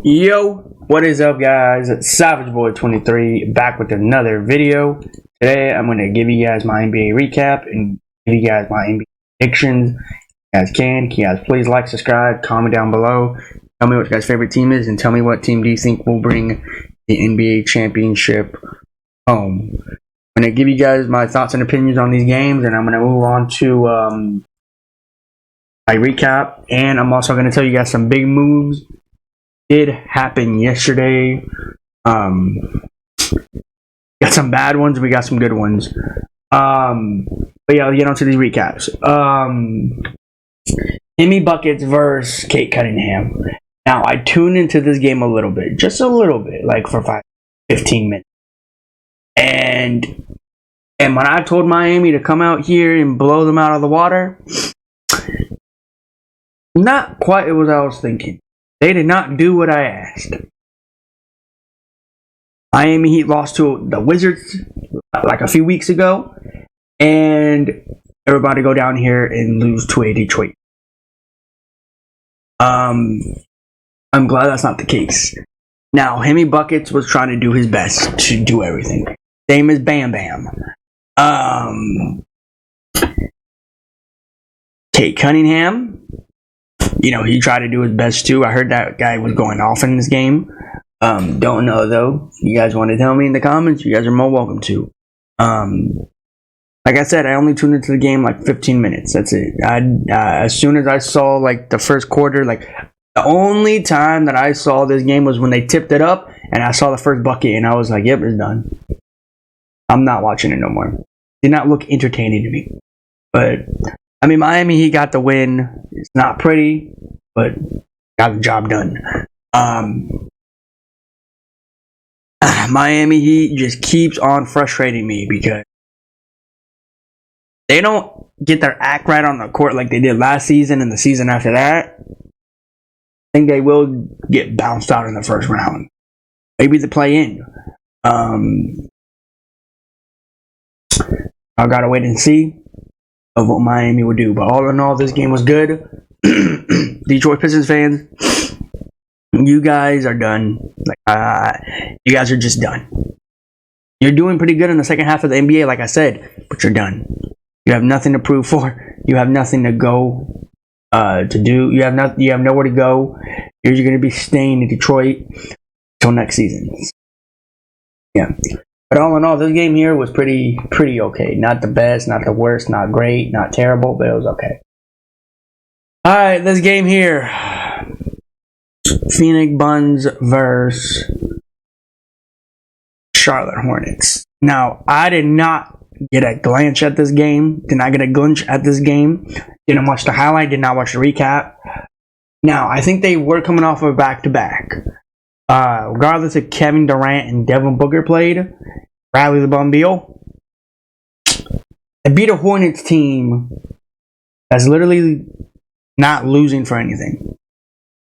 Yo, what is up, guys? It's Savage Boy 23 back with another video. Today I'm going to give you guys my NBA recap and give you guys my NBA predictions. You guys can you guys please like, subscribe, comment down below, tell me what your guys' favorite team is, and tell me what team do you think will bring the NBA championship home. I'm going to give you guys my thoughts and opinions on these games, and I'm going to move on to my recap, and I'm also going to tell you guys some big moves did happen yesterday. Got some bad ones, we got some good ones. But yeah, I'll get on to these recaps. Emmy Buckets versus Cade Cunningham. Now, I tuned into this game a little bit, just a little bit, like for 15 minutes. And when I told Miami to come out here and blow them out of the water, not quite what I was thinking. They did not do what I asked. Miami Heat lost to the Wizards like a few weeks ago, and everybody go down here and lose to a Detroit. I'm glad that's not the case. Now, Emmy Buckets was trying to do his best to do everything. Same as Bam Bam. Cade Cunningham, you know, he tried to do his best too. I heard that guy was going off in this game. Don't know though. You guys want to tell me in the comments? You guys are more welcome to. Like I said, I only tuned into the game like 15 minutes. That's it. As soon as I saw like the first quarter, like the only time that I saw this game was when they tipped it up and I saw the first bucket and I was like, yep, it's done. I'm not watching it no more. Did not look entertaining to me. But I mean, Miami, he got the win. It's not pretty, but got the job done. Miami Heat just keeps on frustrating me because they don't get their act right on the court like they did last season and the season after that. I think they will get bounced out in the first round. Maybe the play-in. I gotta wait and see of what Miami would do. But all in all, this game was good. Detroit Pistons fans, you guys are done. You guys are just done. You're doing pretty good in the second half of the NBA, like I said, but you're done. You have nothing to prove for. You have nothing to go to do. You have nowhere to go. You're going to be staying in Detroit until next season. Yeah. But all in all, this game here was pretty okay. Not the best, not the worst, not great, not terrible, but it was okay. Alright, this game here. Phoenix Suns versus Charlotte Hornets. Now, I did not get a glance at this game. Did not get a glimpse at this game. Didn't watch the highlight, did not watch the recap. Now, I think they were coming off of a back-to-back. Regardless if Kevin Durant and Devin Booker played, Bradley the Bum Beal, they beat a Hornets team that's literally not losing for anything.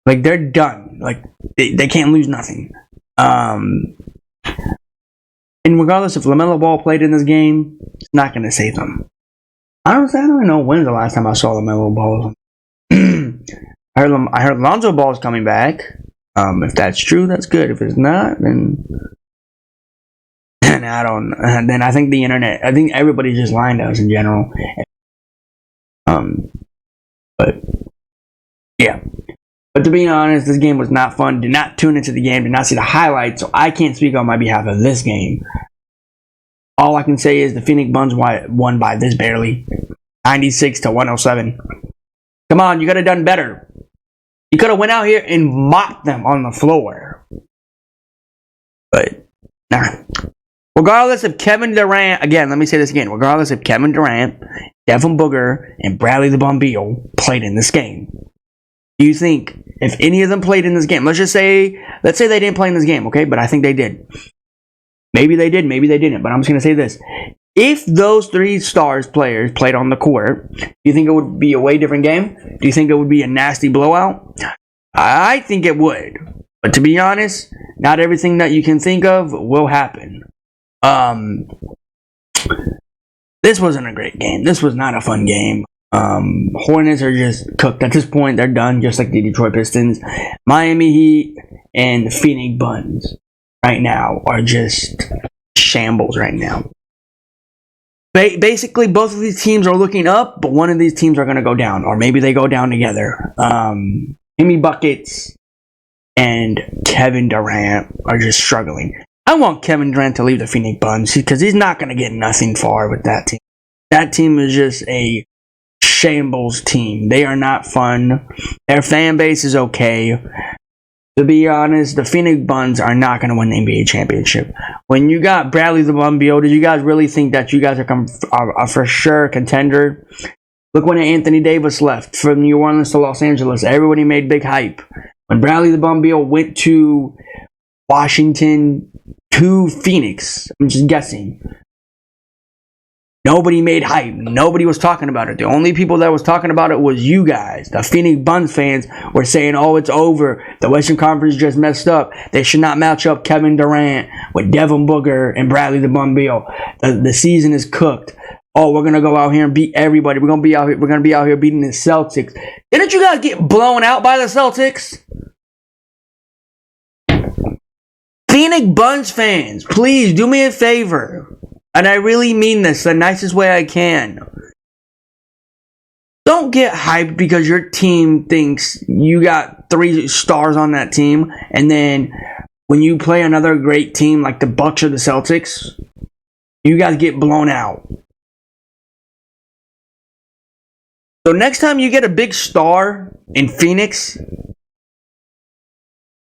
Like, they're done. Like, they can't lose nothing. And regardless if LaMelo Ball played in this game, it's not going to save them. Honestly, I don't even know when's the last time I saw LaMelo Ball. I heard Lonzo Ball's coming back. If that's true, that's good. If it's not, then I don't. Then I think the internet. I think everybody's just lying to us in general. But yeah. But to be honest, this game was not fun. Did not tune into the game. Did not see the highlights, so I can't speak on my behalf of this game. All I can say is the Phoenix Suns won by this barely, 96-107. Come on, you could have done better. You could have went out here and mopped them on the floor. But, nah. Regardless of Kevin Durant, again, let me say this again. Regardless if Kevin Durant, Devin Booker, and Bradley the Bum Beal played in this game, do you think if any of them played in this game, let's say they didn't play in this game, okay? But I think they did. Maybe they did, maybe they didn't. But I'm just going to say this. If those three stars players played on the court, do you think it would be a way different game? Do you think it would be a nasty blowout? I think it would. But to be honest, not everything that you can think of will happen. This wasn't a great game. This was not a fun game. Hornets are just cooked at this point. They're done, just like the Detroit Pistons. Miami Heat and the Phoenix Suns right now are just shambles right now. Basically, both of these teams are looking up, but one of these teams are going to go down, or maybe they go down together. Jimmy Buckets and Kevin Durant are just struggling. I want Kevin Durant to leave the Phoenix Suns because he's not going to get nothing far with that team. That team is just a shambles team. They are not fun. Their fan base is okay. To be honest, the Phoenix Suns are not going to win the NBA championship. When you got Bradley the Bum Beal, did you guys really think that you guys are for sure contender? Look when Anthony Davis left from New Orleans to Los Angeles. Everybody made big hype. When Bradley the Bum Beal went to Washington to Phoenix, I'm just guessing, nobody made hype. Nobody was talking about it. The only people that was talking about it was you guys. The Phoenix Suns fans were saying, oh, it's over. The Western Conference just messed up. They should not match up Kevin Durant with Devin Booker and Bradley the Bum Beal. The season is cooked. Oh, we're going to go out here and beat everybody. We're going to be out here beating the Celtics. Didn't you guys get blown out by the Celtics? Phoenix Suns fans, please do me a favor. And I really mean this the nicest way I can. Don't get hyped because your team thinks you got 3 stars on that team. And then when you play another great team like the Bucks or the Celtics, you guys get blown out. So next time you get a big star in Phoenix,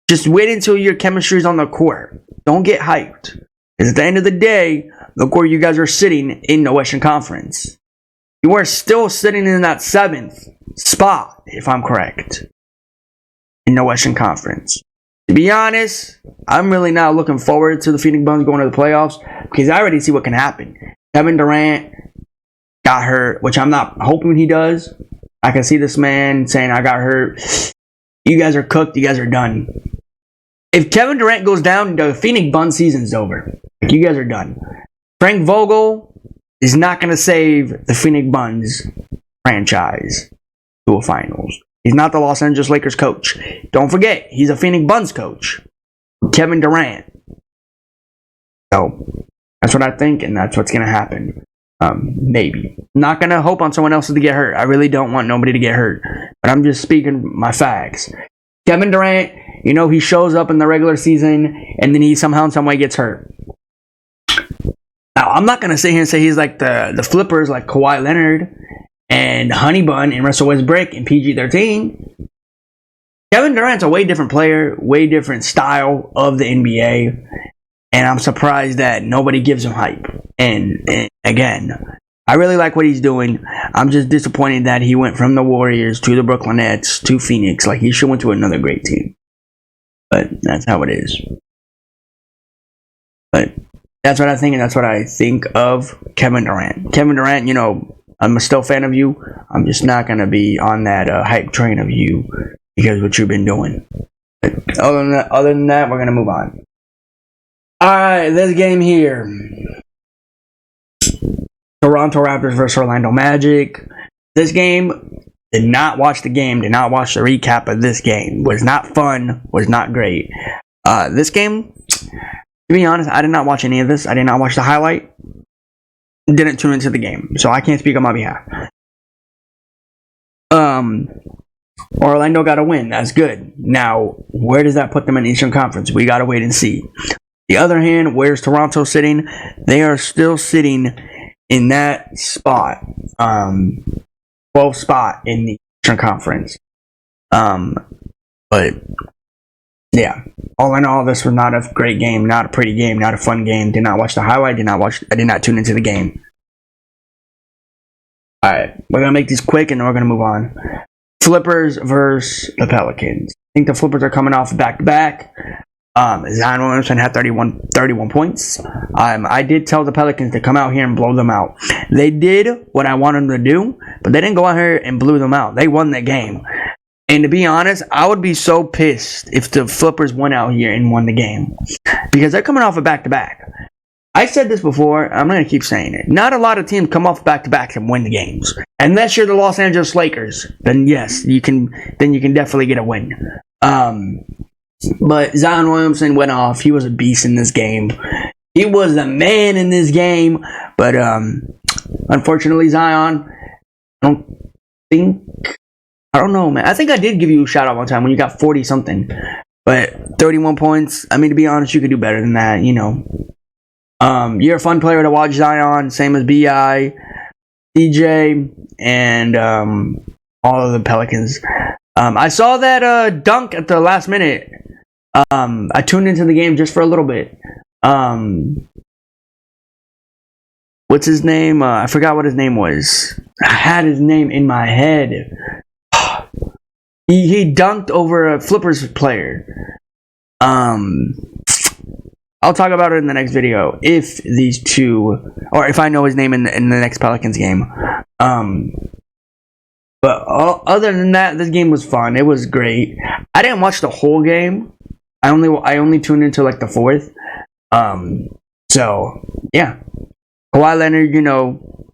just wait until your chemistry is on the court. Don't get hyped. Because at the end of the day, look where you guys are sitting in the Western Conference. You are still sitting in that 7th spot, if I'm correct, in the Western Conference. To be honest, I'm really not looking forward to the Phoenix Suns going to the playoffs because I already see what can happen. Kevin Durant got hurt, which I'm not hoping he does. I can see this man saying, I got hurt. You guys are cooked. You guys are done. If Kevin Durant goes down, the Phoenix Suns season's over. You guys are done. Frank Vogel is not going to save the Phoenix Suns franchise to a finals. He's not the Los Angeles Lakers coach. Don't forget, he's a Phoenix Suns coach. Kevin Durant. So, that's what I think, and that's what's going to happen. Maybe. I'm not going to hope on someone else to get hurt. I really don't want nobody to get hurt. But I'm just speaking my facts. Kevin Durant, he shows up in the regular season, and then he somehow in some way gets hurt. Now, I'm not going to sit here and say he's like the flippers like Kawhi Leonard and Honey Bun and Russell Westbrook and PG-13. Kevin Durant's a way different player, way different style of the NBA, and I'm surprised that nobody gives him hype. And again, I really like what he's doing. I'm just disappointed that he went from the Warriors to the Brooklyn Nets to Phoenix. Like, he should went to another great team. But that's how it is. But that's what I think, and that's what I think of Kevin Durant. Kevin Durant, I'm still a fan of you. I'm just not going to be on that hype train of you because of what you've been doing. But other than that, we're going to move on. Alright, this game here. Toronto Raptors versus Orlando Magic. This game, did not watch the game, did not watch the recap of this game. Was not fun, was not great. This game, to be honest, I did not watch any of this. I did not watch the highlight. Didn't tune into the game, so I can't speak on my behalf. Orlando got a win. That's good. Now, where does that put them in the Eastern Conference? We got to wait and see. The other hand, where's Toronto sitting? They are still sitting in that spot, 12th spot in the Eastern Conference. But yeah, all in all, this was not a great game, not a pretty game, not a fun game. Did not watch the highlight. I did not tune into the game. All right, we're gonna make these quick, and then we're gonna move on. Flippers versus the Pelicans. I think the Flippers are coming off back to back. Zion Williamson had 31 points. I did tell the Pelicans to come out here and blow them out. They did what I wanted them to do, but they didn't go out here and blew them out. They won the game. And to be honest, I would be so pissed if the Flippers went out here and won the game. Because they're coming off a back-to-back. I said this before, I'm going to keep saying it. Not a lot of teams come off back-to-backs and win the games. Unless you're the Los Angeles Lakers, then yes, you can definitely get a win. But Zion Williamson went off. He was a beast in this game. He was the man in this game. But unfortunately, Zion, I don't know, man. I think I did give you a shout out one time when you got 40-something. But 31 points, I mean, to be honest, you could do better than that, you know. You're a fun player to watch, Zion, same as B.I., DJ, and all of the Pelicans. I saw that dunk at the last minute. I tuned into the game just for a little bit. What's his name? I forgot what his name was. I had his name in my head. He dunked over a Flippers player. I'll talk about it in the next video if these two, or if I know his name in the next Pelicans game. But other than that, this game was fun. It was great. I didn't watch the whole game. I only tuned into like the fourth. So yeah, Kawhi Leonard, you know,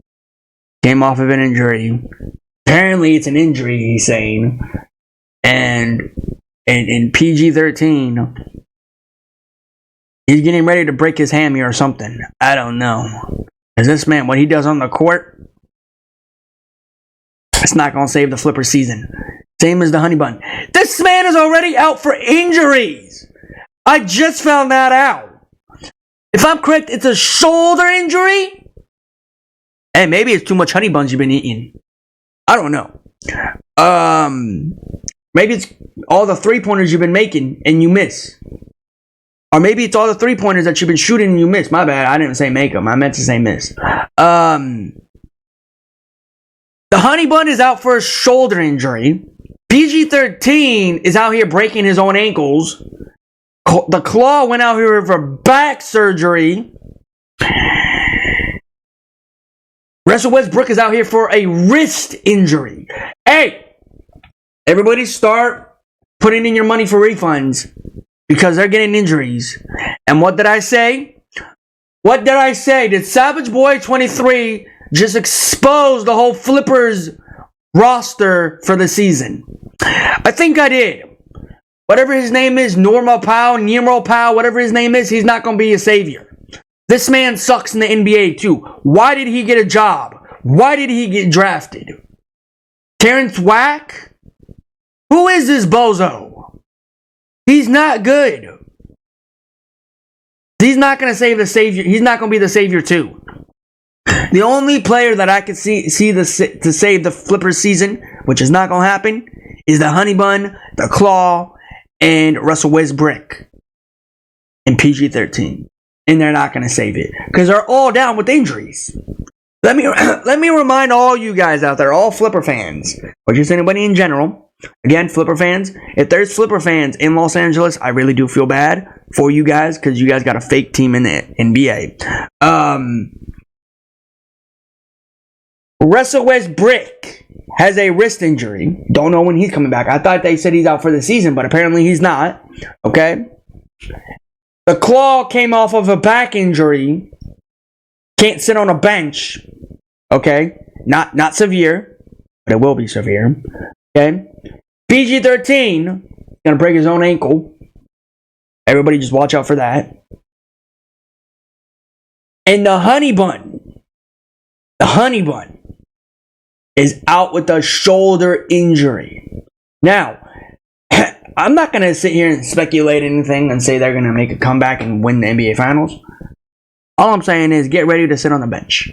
came off of an injury. Apparently, it's an injury. He's saying, and in PG-13. He's getting ready to break his hammy or something. I don't know. Because this man, what he does on the court, it's not going to save the Flipper season. Same as the Honey Bun. This man is already out for injuries. I just found that out. If I'm correct, it's a shoulder injury. And maybe it's too much Honey Buns you've been eating. I don't know. Maybe it's all the 3-pointers you've been making and you miss. Or maybe it's all the 3-pointers that you've been shooting and you miss. My bad. I didn't say make them. I meant to say miss. The Honey Bun is out for a shoulder injury. PG-13 is out here breaking his own ankles. The Claw went out here for back surgery. Russell Westbrook is out here for a wrist injury. Hey, everybody start putting in your money for refunds. Because they're getting injuries. And what did I say? What did I say? Did Savage Boy 23 just expose the whole Flippers roster for the season? I think I did. Whatever his name is, Nemo Powell, whatever his name is, he's not going to be a savior. This man sucks in the NBA too. Why did he get a job? Why did he get drafted? Terrence Wack? Who is this bozo? He's not good. He's not going to save the savior. He's not going to be the savior too. The only player that I could see to save the Flippers season, which is not going to happen, is the Honey Bun, the Claw, and Russell Westbrook and PG-13. And they're not going to save it because they're all down with injuries. Let me remind all you guys out there, all Flipper fans, or just anybody in general. Again, Flipper fans, if there's Flipper fans in Los Angeles, I really do feel bad for you guys because you guys got a fake team in the NBA. Russell Westbrook has a wrist injury. Don't know when he's coming back. I thought they said he's out for the season, but apparently he's not. Okay. The Claw came off of a back injury. Can't sit on a bench. Okay. Not severe, but it will be severe. Okay. PG-13 gonna break his own ankle. Everybody just watch out for that. And the Honey Bun is out with a shoulder injury. Now, I'm not gonna sit here and speculate anything and say they're gonna make a comeback and win the NBA Finals. All I'm saying is get ready to sit on the bench.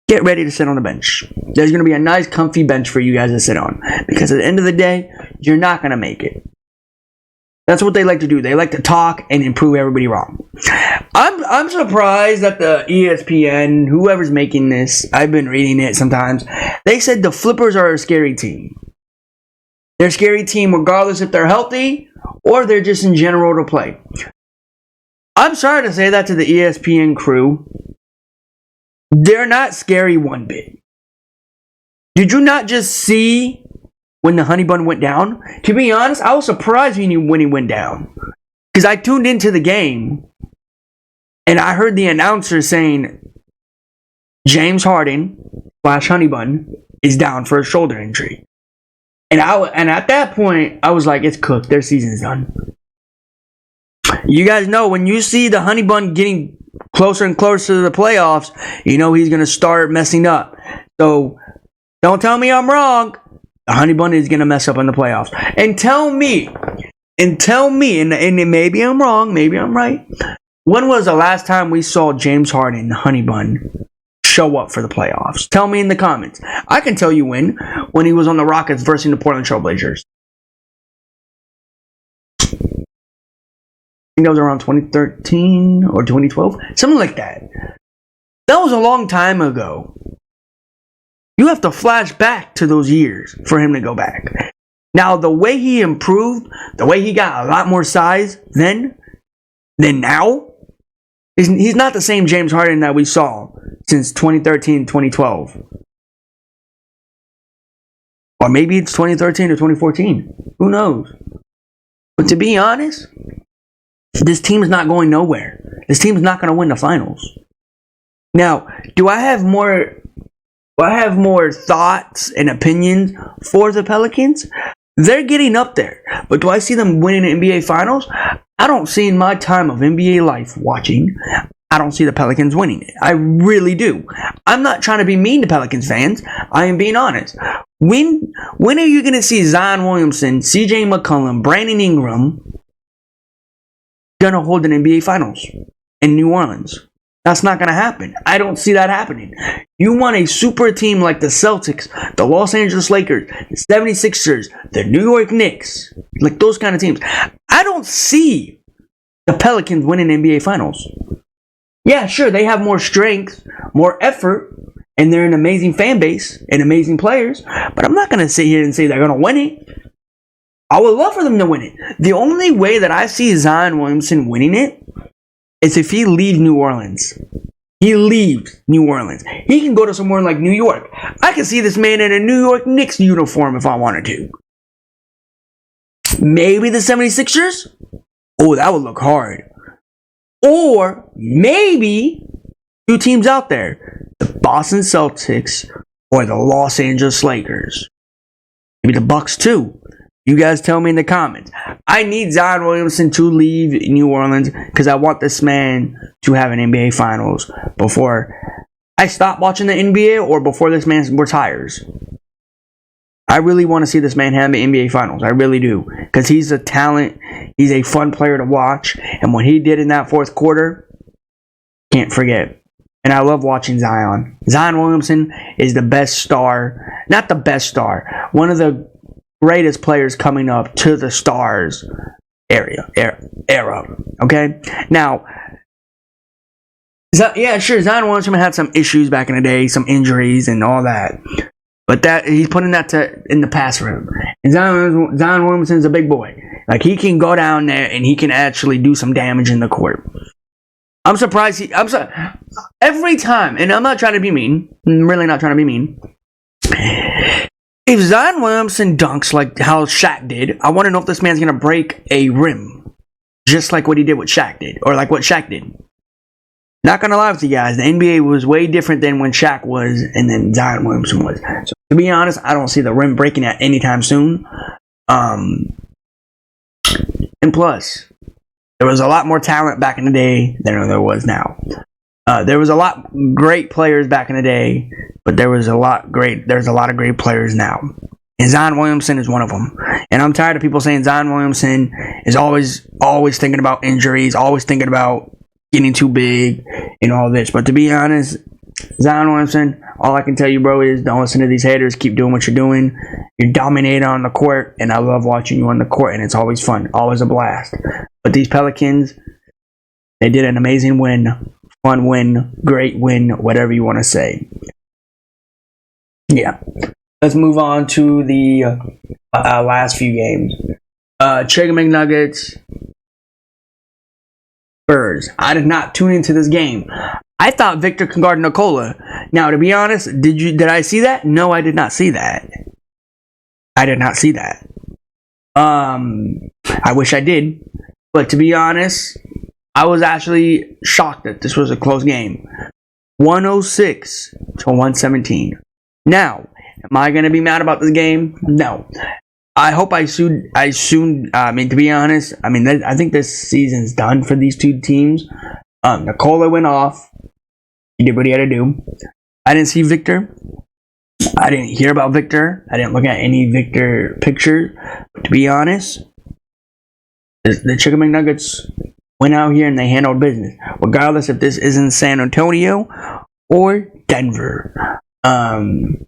Get ready to sit on the bench. There's going to be a nice, comfy bench for you guys to sit on. Because at the end of the day, you're not going to make it. That's what they like to do. They like to talk and prove everybody wrong. I'm surprised that the ESPN, whoever's making this, I've been reading it sometimes, they said the Flippers are a scary team. They're a scary team regardless if they're healthy or they're just in general to play. I'm sorry to say that to the ESPN crew. They're not scary one bit. Did you not just see when the Honey Bun went down? To be honest, I was surprised when he went down. Because I tuned into the game. And I heard the announcer saying James Harden / Honeybun is down for a shoulder injury. And at that point, I was like, it's cooked. Their season's done. You guys know when you see the Honeybun getting closer and closer to the playoffs, you know he's going to start messing up. So don't tell me I'm wrong. The Honeybun is going to mess up in the playoffs. And tell me, and maybe I'm wrong, maybe I'm right. When was the last time we saw James Harden, the Honeybun, show up for the playoffs? Tell me in the comments. I can tell you when he was on the Rockets versus the Portland Trailblazers. I think that was around 2013 or 2012, something like that. That was a long time ago. You have to flash back to those years for him to go back. Now, the way he improved, the way he got a lot more size then than now, he's not the same James Harden that we saw since 2013, 2012. Or maybe it's 2013 or 2014. Who knows? But to be honest, this team is not going nowhere. This team is not going to win the finals. Now, do I have more thoughts and opinions for the Pelicans? They're getting up there. But do I see them winning the NBA Finals? I don't see in my time of NBA life watching, I don't see the Pelicans winning it. I really do. I'm not trying to be mean to Pelicans fans. I am being honest. When are you going to see Zion Williamson, CJ McCollum, Brandon Ingram going to hold an NBA Finals in New Orleans? That's not going to happen. I don't see that happening. You want a super team like the Celtics, the Los Angeles Lakers, the 76ers, the New York Knicks, like those kind of teams. I don't see the Pelicans winning NBA Finals. Yeah, sure, they have more strength, more effort, and they're an amazing fan base and amazing players, but I'm not going to sit here and say they're going to win it. I would love for them to win it. The only way that I see Zion Williamson winning it is if he leaves New Orleans. He leaves New Orleans. He can go to somewhere like New York. I can see this man in a New York Knicks uniform if I wanted to. Maybe the 76ers? Oh, that would look hard. Or maybe two teams out there. The Boston Celtics or the Los Angeles Lakers. Maybe the Bucks too. You guys tell me in the comments. I need Zion Williamson to leave New Orleans because I want this man to have an NBA Finals before I stop watching the NBA or before this man retires. I really want to see this man have the NBA Finals. I really do. Because he's a talent. He's a fun player to watch. And what he did in that fourth quarter, can't forget. And I love watching Zion. Zion Williamson is the best star. Not the best star. One of the greatest players coming up to the stars era. Okay? Now, yeah, sure, Zion Williamson had some issues back in the day, some injuries and all that. But that he's putting that in the past for him. And Zion Williamson's a big boy. Like, he can go down there and he can actually do some damage in the court. I'm surprised every time, and I'm not trying to be mean. I'm really not trying to be mean. If Zion Williamson dunks like how Shaq did, I want to know if this man's going to break a rim. Just like what he did with Shaq did. Or like what Shaq did. Not going to lie with you guys. The NBA was way different than when Shaq was and then Zion Williamson was. So to be honest, I don't see the rim breaking at anytime soon. And plus, there was a lot more talent back in the day than there was now. There was a lot great players back in the day, but there's a lot of great players now. And Zion Williamson is one of them. And I'm tired of people saying Zion Williamson is always thinking about injuries, always thinking about getting too big and all this. But to be honest, Zion Williamson, all I can tell you, bro, is don't listen to these haters. Keep doing what you're doing. You're dominating on the court, and I love watching you on the court, and it's always fun, always a blast. But these Pelicans, they did an amazing win, fun win, great win, whatever you want to say. Yeah. Let's move on to the last few games. Chicken McNuggets, Spurs. I did not tune into this game. I thought Victor can guard Nikola. Now, to be honest, did I see that? No, I did not see that. I did not see that. I wish I did. But to be honest, I was actually shocked that this was a close game. 106 to 117. Now, am I going to be mad about this game? No. I hope I soon, to be honest, I think this season's done for these two teams. Nikola went off. He did what he had to do. I didn't see Victor. I didn't hear about Victor. I didn't look at any Victor pictures. But to be honest, the Chicken McNuggets went out here and they handled business. Regardless if this isn't San Antonio or Denver. And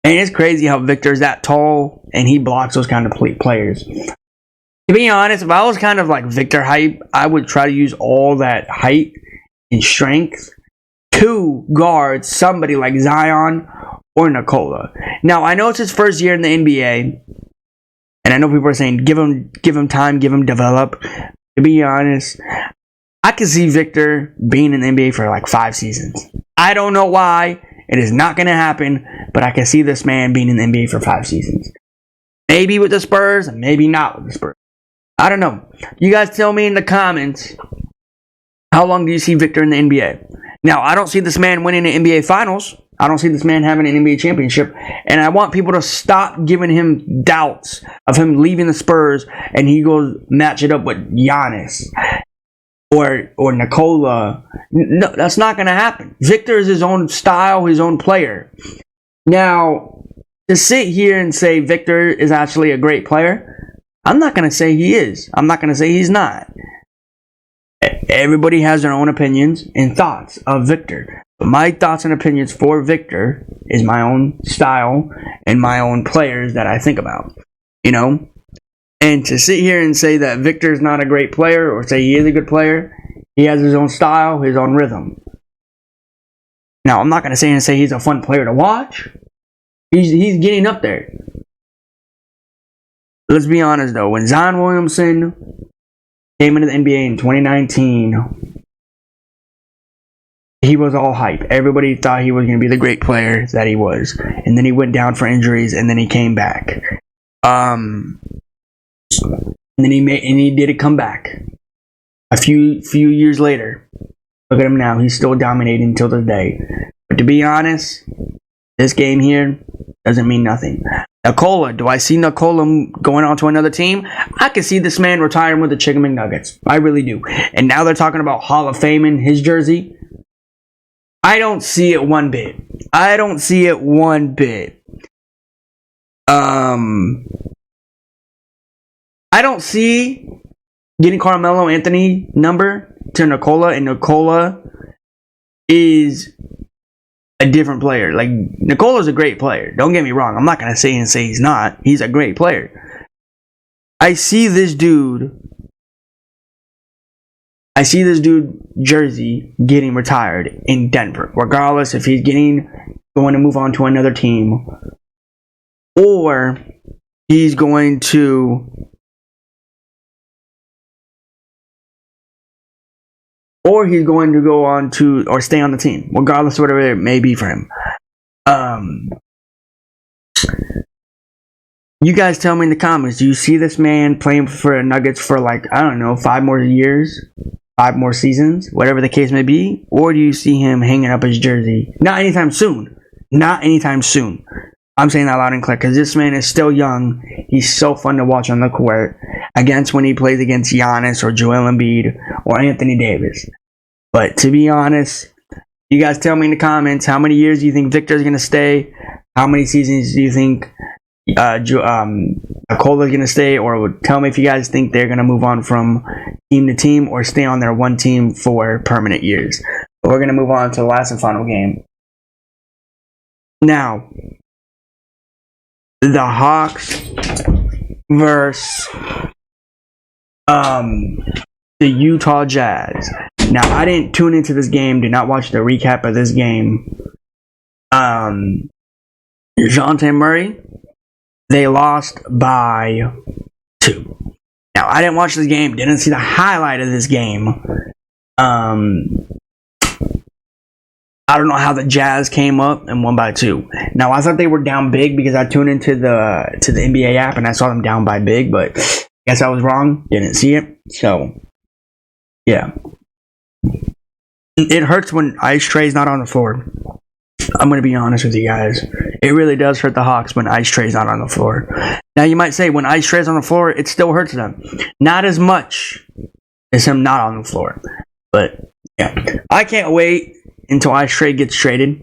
it's crazy how Victor's that tall and he blocks those kind of players. To be honest, if I was kind of like Victor hype, I would try to use all that height and strength to guard somebody like Zion or Nikola. Now, I know it's his first year in the NBA, and I know people are saying give him time, give him develop. To be honest, I can see Victor being in the NBA for like 5 seasons. I don't know why. It is not going to happen, but I can see this man being in the NBA for 5 seasons. Maybe with the Spurs, maybe not with the Spurs. I don't know. You guys tell me in the comments, how long do you see Victor in the NBA? Now, I don't see this man winning the NBA Finals. I don't see this man having an NBA championship. And I want people to stop giving him doubts of him leaving the Spurs and he goes match it up with Giannis or Nikola. No, that's not going to happen. Victor is his own style, his own player. Now, to sit here and say Victor is actually a great player, I'm not going to say he is. I'm not going to say he's not. Everybody has their own opinions and thoughts of Victor. But my thoughts and opinions for Victor is my own style and my own players that I think about. You know? And to sit here and say that Victor is not a great player or say he is a good player, he has his own style, his own rhythm. Now, I'm not going to say he's a fun player to watch. He's getting up there. Let's be honest, though. When Zion Williamson came into the NBA in 2019, he was all hype. Everybody thought he was going to be the great player that he was. And then he went down for injuries, and then he came back. And then he did a comeback. A few years later, look at him now. He's still dominating until this day. But to be honest, this game here doesn't mean nothing. Nikola, do I see Nikola going on to another team? I can see this man retiring with the Chicken McNuggets. I really do. And now they're talking about Hall of Fame in his jersey. I don't see it one bit. I don't see it one bit. I don't see getting Carmelo Anthony number to Nikola, and Nikola is a different player. Like, Nikola's a great player. Don't get me wrong. I'm not going to say he's not. He's a great player. I see this dude jersey getting retired in Denver, regardless if he's going to move on to another team or he's going to go on to or stay on the team, regardless of whatever it may be for him. You guys tell me in the comments, do you see this man playing for the Nuggets for 5 more years, 5 more seasons, whatever the case may be? Or do you see him hanging up his jersey? Not anytime soon. I'm saying that loud and clear because this man is still young. He's so fun to watch on the court when he plays against Giannis or Joel Embiid or Anthony Davis. But to be honest, you guys tell me in the comments, how many years do you think Victor's going to stay? How many seasons do you think Nikola's going to stay? Or tell me if you guys think they're going to move on from team to team or stay on their one team for permanent years. But we're going to move on to the last and final game. Now, the Hawks versus the Utah Jazz. Now, I didn't tune into this game, did not watch the recap of this game. DeJounte Murray, they lost by 2. Now, I didn't watch this game, didn't see the highlight of this game. I don't know how the Jazz came up and won by 2. Now, I thought they were down big because I tuned into the NBA app and I saw them down by big, but I guess I was wrong. Didn't see it. So, Yeah. It hurts when Ice Trey's not on the floor. I'm going to be honest with you guys. It really does hurt the Hawks when Ice Trey's not on the floor. Now, you might say when Ice Trey's on the floor, it still hurts them. Not as much as him not on the floor. But, yeah. I can't wait until Ice Trey gets traded.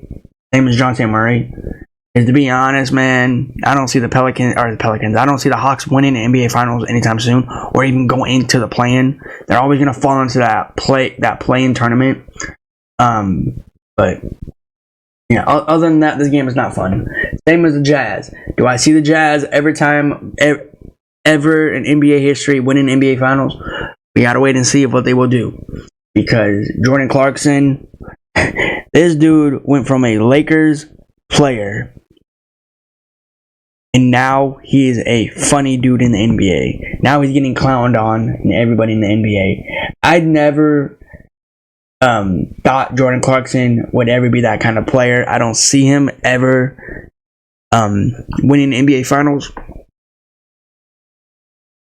Same as Dejounte Murray. And to be honest, man, I don't see the Pelicans. I don't see the Hawks winning the NBA Finals anytime soon, or even going into the play-in. They're always going to fall into that play-in tournament. But yeah, other than that, this game is not fun. Same as the Jazz. Do I see the Jazz every time ever in NBA history winning NBA Finals? We gotta wait and see what they will do, because Jordan Clarkson, this dude went from a Lakers player, and now he is a funny dude in the NBA. Now he's getting clowned on, and everybody in the NBA. I'd never thought Jordan Clarkson would ever be that kind of player. I don't see him ever winning NBA Finals.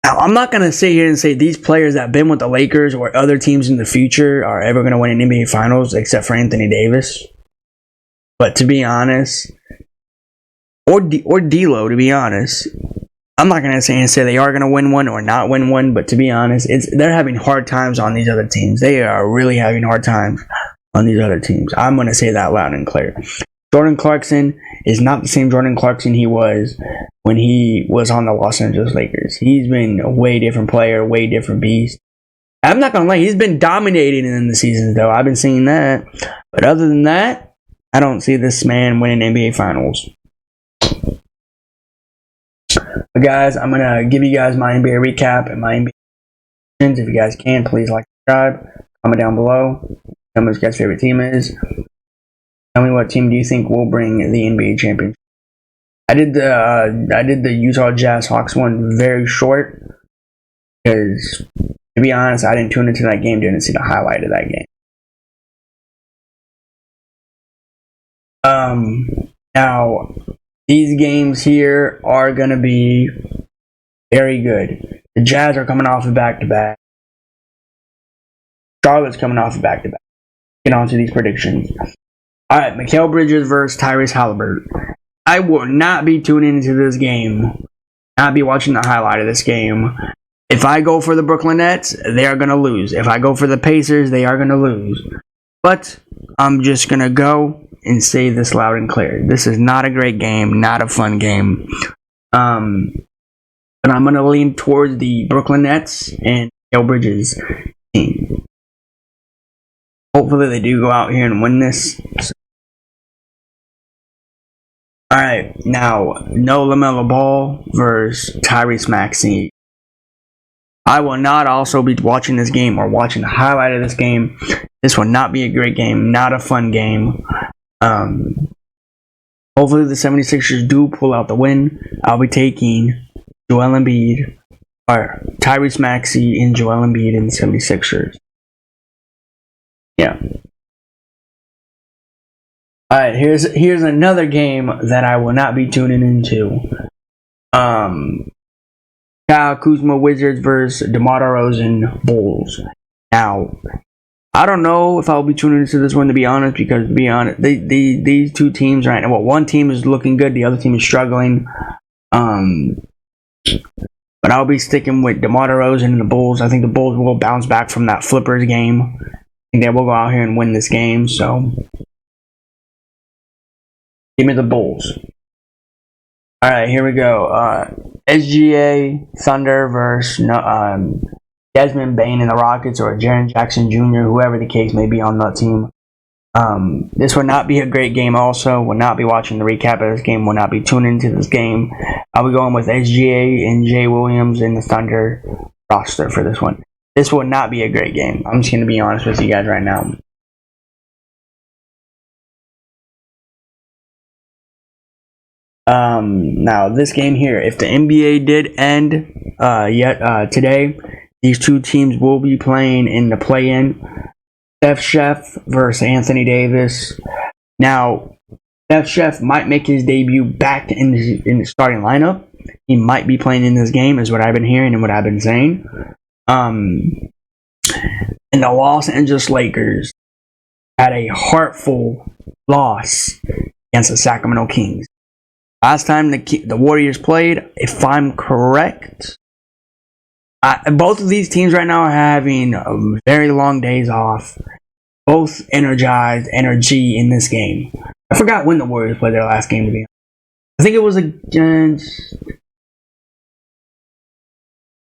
Now, I'm not going to sit here and say these players that have been with the Lakers or other teams in the future are ever going to win an NBA Finals, except for Anthony Davis. But to be honest, or D'Lo, to be honest, I'm not going to say they are going to win one or not win one, but to be honest, they're having hard times on these other teams. They are really having hard times on these other teams. I'm going to say that loud and clear. Jordan Clarkson is not the same Jordan Clarkson he was when he was on the Los Angeles Lakers. He's been a way different player, way different beast. I'm not going to lie, he's been dominating in the seasons, though. I've been seeing that. But other than that, I don't see this man winning NBA Finals. But guys, I'm going to give you guys my NBA recap and my NBA predictions. If you guys can, please like, subscribe, comment down below. Tell me what your guys' favorite team is. Tell me what team do you think will bring the NBA championship. I did the Utah Jazz Hawks one very short, because to be honest, I didn't tune into that game, didn't see the highlight of that game. Now, these games here are going to be very good. The Jazz are coming off a back-to-back. Charlotte's coming off a back-to-back. Get on to these predictions. Alright, Mikal Bridges versus Tyrese Halliburton. I will not be tuning into this game. Not be watching the highlight of this game. If I go for the Brooklyn Nets, they are going to lose. If I go for the Pacers, they are going to lose. But I'm just going to go and say this loud and clear. This is not a great game, not a fun game. But I'm going to lean towards the Brooklyn Nets and Mikal Bridges team. Hopefully they do go out here and win this. Alright, now, no LaMelo Ball versus Tyrese Maxey. I will not also be watching this game or watching the highlight of this game. This will not be a great game, not a fun game. Hopefully the 76ers do pull out the win. I'll be taking Joel Embiid, or Tyrese Maxey and Joel Embiid in the 76ers. Yeah. Alright, here's another game that I will not be tuning into. Kyle Kuzma Wizards versus DeMar DeRozan Bulls. Now, I don't know if I'll be tuning into this one, to be honest, because to be honest, these two teams right now, well, one team is looking good, the other team is struggling. But I'll be sticking with DeMar DeRozan and the Bulls. I think the Bulls will bounce back from that Flippers game. I think they will go out here and win this game, so give me the Bulls. Alright, here we go. SGA Thunder versus Desmond Bane and the Rockets, or Jaren Jackson Jr., whoever the case may be on that team. This will not be a great game also. Will not be watching the recap of this game. Will not be tuning into this game. I'll be going with SGA and Jay Williams in the Thunder roster for this one. This will not be a great game. I'm just going to be honest with you guys right now. Now this game here, if the NBA did end today, these two teams will be playing in the play-in. Steph Chef versus Anthony Davis. Now, Steph Chef might make his debut back in the starting lineup. He might be playing in this game, is what I've been hearing and what I've been saying. And and the Los Angeles Lakers had a heartful loss against the Sacramento Kings. Last time the Warriors played, if I'm correct, both of these teams right now are having very long days off. Both energy in this game. I forgot when the Warriors played their last game, to be honest. I think it was against...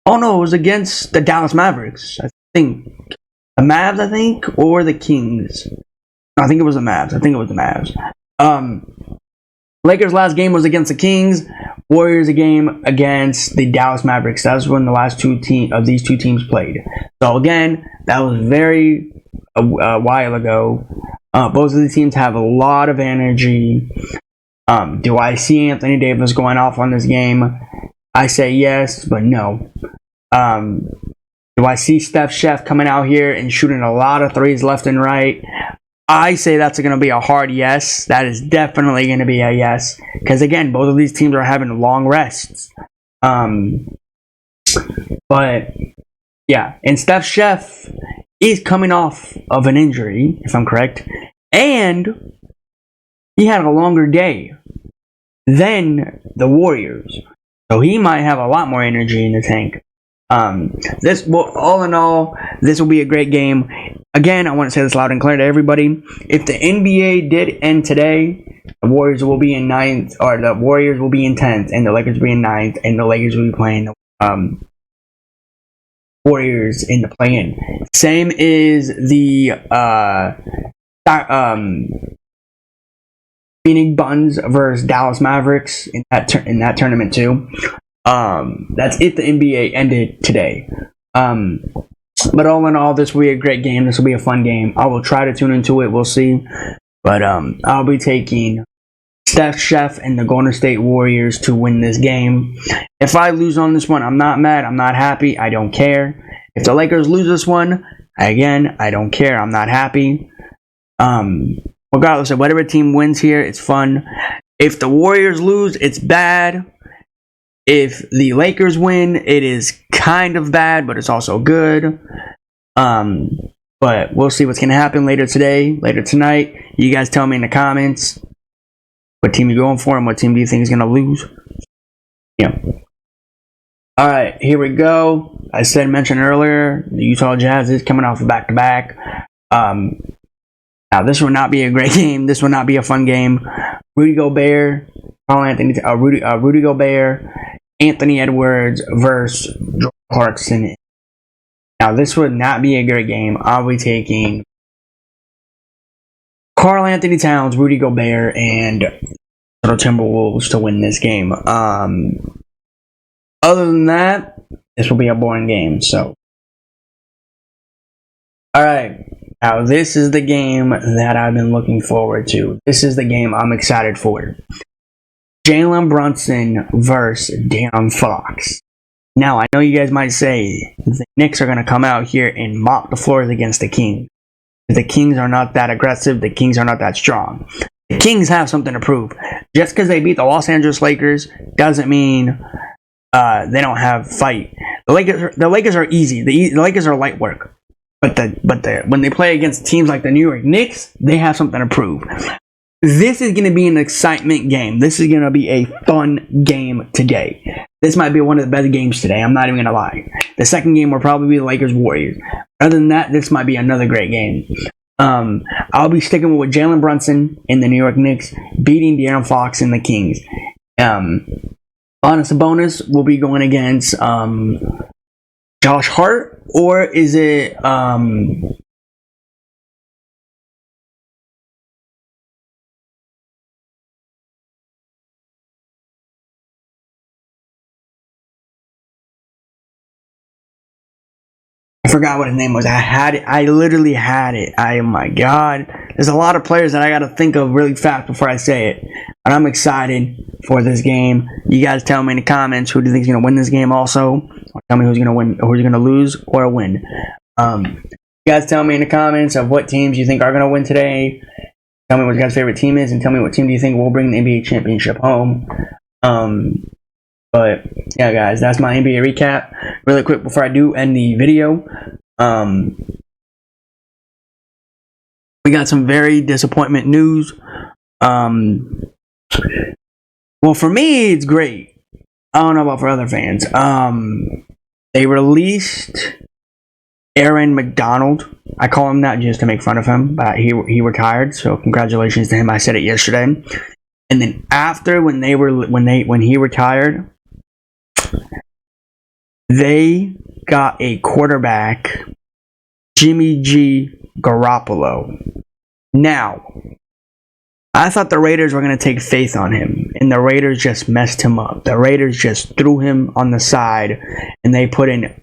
Oh no, it was against the Dallas Mavericks. I think. The Mavs, I think, or the Kings. No, I think it was the Mavs. Lakers' last game was against the Kings. Warriors a game against the Dallas Mavericks. That was when the last these two teams played. So again, that was a while ago. Both of the teams have a lot of energy. Do I see Anthony Davis going off on this game? I say yes, but no. Do I see Steph Chef coming out here and shooting a lot of threes left and right? I say that's going to be a hard yes. That is definitely going to be a yes. Because again, both of these teams are having long rests. But yeah, and Steph Chef is coming off of an injury, if I'm correct. And he had a longer day than the Warriors. So he might have a lot more energy in the tank. All in all, this will be a great game. Again, I want to say this loud and clear to everybody. If the NBA did end today, the Warriors will be in 9th, or the Warriors will be in 10th, and the Lakers will be in 9th, and the Lakers will be playing the Warriors in the play-in. Same is the Phoenix Suns versus Dallas Mavericks in that tournament too. That's if the NBA ended today. But all in all, this will be a great game. This will be a fun game. I will try to tune into it. We'll see. But I'll be taking Steph Chef and the Golden State Warriors to win this game. If I lose on this one, I'm not mad. I'm not happy. I don't care. If the Lakers lose this one, again, I don't care. I'm not happy. Regardless of whatever team wins here, it's fun. If the Warriors lose, it's bad. If the Lakers win, it is kind of bad, but it's also good. But we'll see what's going to happen later tonight. You guys tell me in the comments what team you're going for and what team do you think is going to lose. Yeah. All right, here we go. I mentioned earlier, the Utah Jazz is coming off a back-to-back. Now, this will not be a great game. This will not be a fun game. Rudy Gobert, Anthony Edwards versus Jordan Clarkson. Now, this would not be a great game. I'll be taking Karl Anthony Towns, Rudy Gobert, and the Timberwolves to win this game. Other than that, this will be a boring game. So, all right. Now, this is the game that I've been looking forward to. This is the game I'm excited for. Jalen Brunson versus De'Aaron Fox. Now, I know you guys might say the Knicks are going to come out here and mop the floors against the Kings. The Kings are not that aggressive. The Kings are not that strong. The Kings have something to prove. Just because they beat the Los Angeles Lakers doesn't mean they don't have fight. The Lakers are easy. The Lakers are light work. But when they play against teams like the New York Knicks, they have something to prove. This is going to be an excitement game. This is going to be a fun game today. This might be one of the best games today. I'm not even going to lie. The second game will probably be the Lakers-Warriors. Other than that, this might be another great game. I'll be sticking with Jalen Brunson in the New York Knicks, beating De'Aaron Fox in the Kings. Bonus will be going against Josh Hart, or is it I forgot what his name was. I literally had it. Oh my god. There's a lot of players that I gotta think of really fast before I say it. And I'm excited for this game. You guys tell me in the comments who do you think is gonna win this game also. Or tell me who's gonna win, or who's gonna lose or win. You guys tell me in the comments of what teams you think are gonna win today. Tell me what your guys' favorite team is, and tell me what team do you think will bring the NBA championship home. But yeah, guys, that's my NBA recap. Really quick before I do end the video. we got some very disappointment news. Well, for me, it's great. I don't know about for other fans. They released Aaron McDonald. I call him that just to make fun of him, but he retired. So congratulations to him. I said it yesterday. And then after when he retired, they got a quarterback, Jimmy G. Garoppolo. Now, I thought the Raiders were going to take faith on him, and the Raiders just messed him up. The Raiders just threw him on the side, and they put in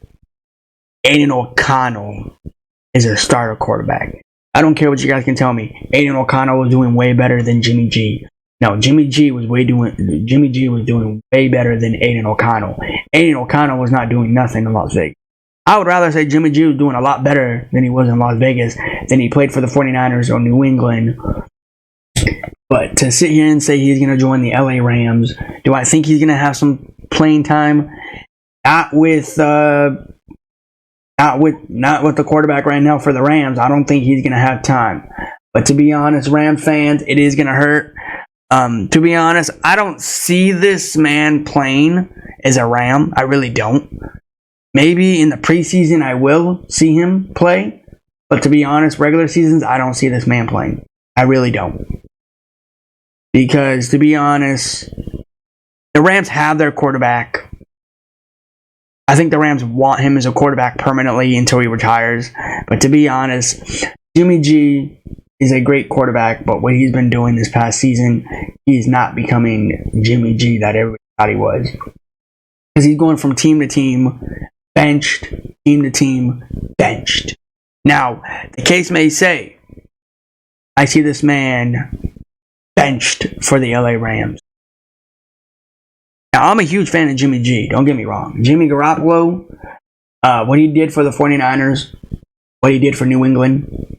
Aiden O'Connell as a starter quarterback. I don't care what you guys can tell me. Aiden O'Connell was doing way better than Jimmy G. No, Jimmy G was doing way better than Aiden O'Connell. Aiden O'Connell was not doing nothing in Las Vegas. I would rather say Jimmy G was doing a lot better than he was in Las Vegas than he played for the 49ers or New England. But to sit here and say he's going to join the LA Rams, do I think he's going to have some playing time? Not with the quarterback right now for the Rams. I don't think he's going to have time. But to be honest, Ram fans, it is going to hurt. To be honest, I don't see this man playing as a Ram. I really don't. Maybe in the preseason I will see him play. But to be honest, regular seasons, I don't see this man playing. I really don't. Because, to be honest, the Rams have their quarterback. I think the Rams want him as a quarterback permanently until he retires. But to be honest, Jimmy G is a great quarterback, but what he's been doing this past season, he's not becoming Jimmy G that everybody thought he was. Because he's going from team to team, benched, team to team, benched. Now, the case may say, I see this man benched for the LA Rams. Now, I'm a huge fan of Jimmy G. Don't get me wrong. Jimmy Garoppolo, what he did for the 49ers, what he did for New England,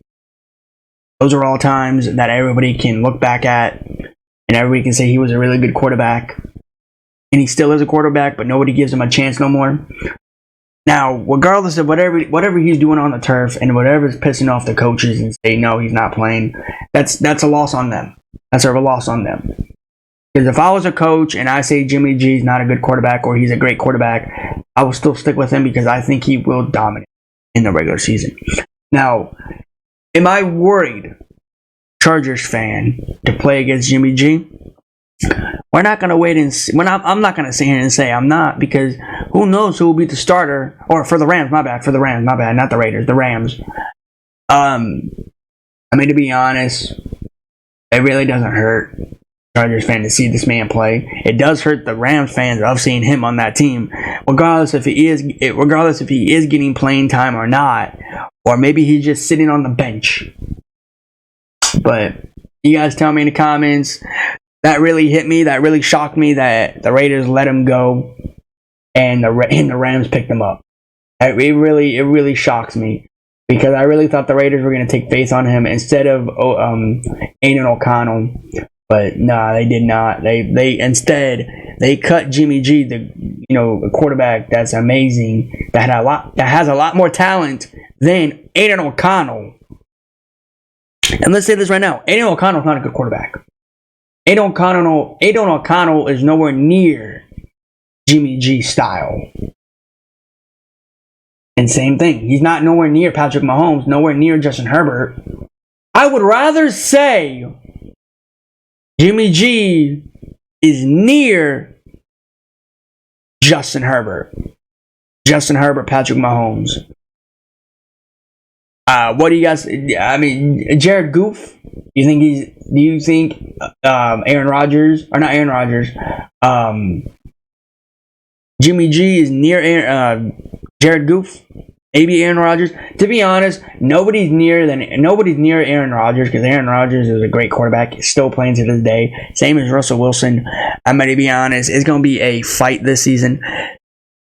those are all times that everybody can look back at and everybody can say he was a really good quarterback. And he still is a quarterback, but nobody gives him a chance no more. Now, regardless of whatever he's doing on the turf and whatever's pissing off the coaches and say, no, he's not playing, that's a loss on them. That's a loss on them. Because if I was a coach and I say Jimmy G is not a good quarterback or he's a great quarterback, I will still stick with him because I think he will dominate in the regular season. Now, am I worried, Chargers fan, to play against Jimmy G? We're not going to wait and see. I'm not going to sit here and say I'm not, because who knows who will be the starter. Or for the Rams, my bad, not the Raiders, the Rams. I mean, to be honest, it really doesn't hurt Chargers fan to see this man play. It does hurt the Rams fans of seeing him on that team, regardless if he is getting playing time or not, or maybe he's just sitting on the bench. But you guys tell me in the comments. That really hit me. That really shocked me that the Raiders let him go, and the Rams picked him up. It really shocks me, because I really thought the Raiders were going to take faith on him instead of Aiden O'Connell. But no, they did not. They cut Jimmy G, the quarterback that's amazing, that has a lot more talent than Aiden O'Connell. And let's say this right now: Aiden O'Connell's not a good quarterback. Aiden O'Connell is nowhere near Jimmy G style. And same thing, he's not nowhere near Patrick Mahomes, nowhere near Justin Herbert. I would rather say Jimmy G is near Justin Herbert, Patrick Mahomes. What do you guys? I mean, Jared Goff. Do you think Aaron Rodgers, or not Aaron Rodgers? Jimmy G is near Jared Goff, maybe Aaron Rodgers. To be honest, nobody's near Aaron Rodgers, because Aaron Rodgers is a great quarterback. He's still playing to this day. Same as Russell Wilson. I'm going to be honest, it's going to be a fight this season.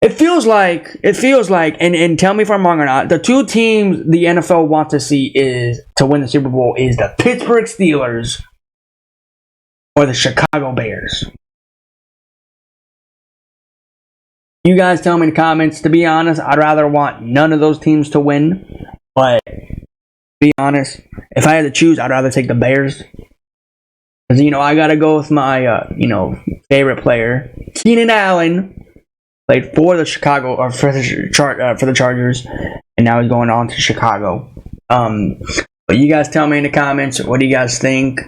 It feels like, and tell me if I'm wrong or not, the two teams the NFL wants to see is to win the Super Bowl is the Pittsburgh Steelers or the Chicago Bears. You guys tell me in the comments. To be honest, I'd rather want none of those teams to win. But to be honest, if I had to choose, I'd rather take the Bears. Because, I got to go with my, favorite player, Keenan Allen. Played for the for the Chargers, and now he's going on to Chicago. But you guys tell me in the comments, what do you guys think?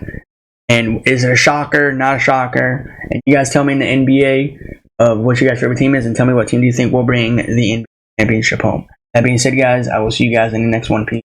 And is it a shocker, not a shocker? And you guys tell me in the NBA what your guys' favorite team is, and tell me what team do you think will bring the NBA championship home. That being said, guys, I will see you guys in the next one. Peace.